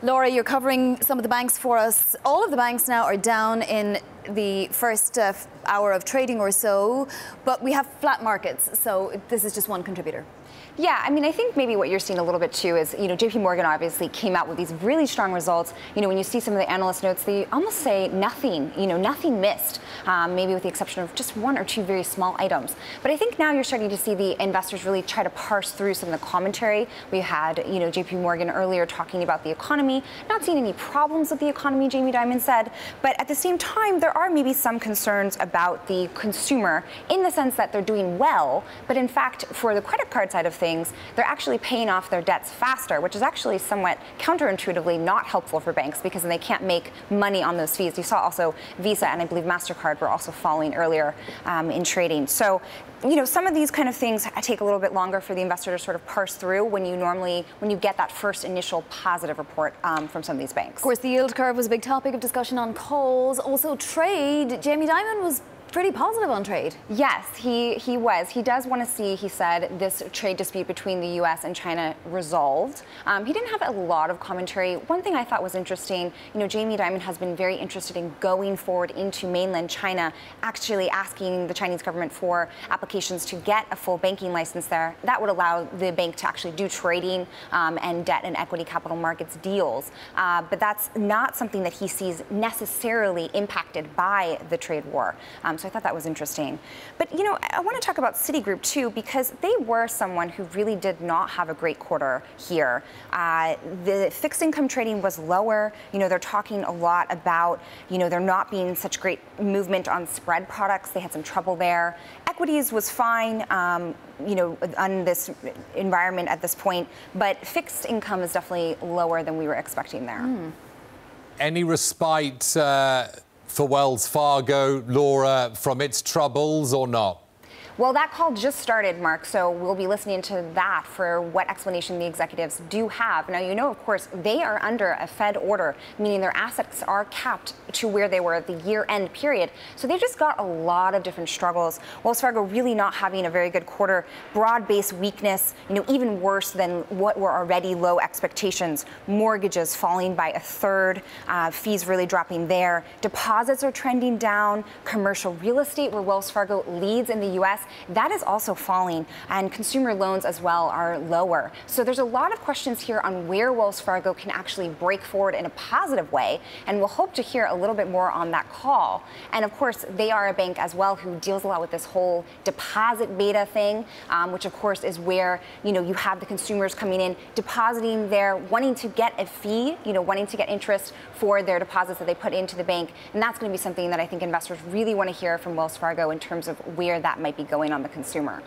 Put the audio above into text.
Laura, you're covering some of the banks for us. All of the banks now are down in the first hour of trading or so, but we have flat markets, so this is just one contributor. Yeah, I mean, I think maybe what you're seeing a little bit too is, JPMorgan obviously came out with these really strong results. When you see some of the analyst notes, they almost say nothing, nothing missed, maybe with the exception of just one or two very small items. But I think now you're starting to see the investors really try to parse through some of the commentary. We had, JPMorgan earlier talking about the economy, not seeing any problems with the economy, Jamie Dimon said. But at the same time, there are maybe some concerns about the consumer in the sense that they're doing well. But in fact, for the credit card side of things, they're actually paying off their debts faster, which is actually somewhat counterintuitively not helpful for banks because then they can't make money on those fees. You saw also Visa and I believe MasterCard were also falling earlier in trading. So, some of these kind of things take a little bit longer for the investor to sort of parse through when you get that first initial positive report from some of these banks. Of course, the yield curve was a big topic of discussion on calls. Also trade. Jamie Dimon was pretty positive on trade. Yes, he was. He does want to see, he said, this trade dispute between the U.S. and China resolved. He didn't have a lot of commentary. One thing I thought was interesting, Jamie Dimon has been very interested in going forward into mainland China, actually asking the Chinese government for applications to get a full banking license there. That would allow the bank to actually do trading and debt and equity capital markets deals. But that's not something that he sees necessarily impacted by the trade war. So I thought that was interesting. But, I want to talk about Citigroup, too, because they were someone who really did not have a great quarter here. The fixed income trading was lower. They're talking a lot about, there not being such great movement on spread products. They had some trouble there. Equities was fine, on this environment at this point. But fixed income is definitely lower than we were expecting there. Any respite for Wells Fargo, Laura, from its troubles or not? Well, that call just started, Mark, so we'll be listening to that for what explanation the executives do have. Now, of course, they are under a Fed order, meaning their assets are capped to where they were at the year-end period. So they've just got a lot of different struggles. Wells Fargo really not having a very good quarter, broad-based weakness, even worse than what were already low expectations. Mortgages falling by a third, fees really dropping there. Deposits are trending down. Commercial real estate, where Wells Fargo leads in the U.S., that is also falling, and consumer loans as well are lower. So there's a lot of questions here on where Wells Fargo can actually break forward in a positive way, and we'll hope to hear a little bit more on that call. And of course, they are a bank as well who deals a lot with this whole deposit beta thing, which of course is where, you have the consumers coming in, depositing there, wanting to get a fee, wanting to get interest for their deposits that they put into the bank. And that's going to be something that I think investors really want to hear from Wells Fargo in terms of where that might be going on the consumer.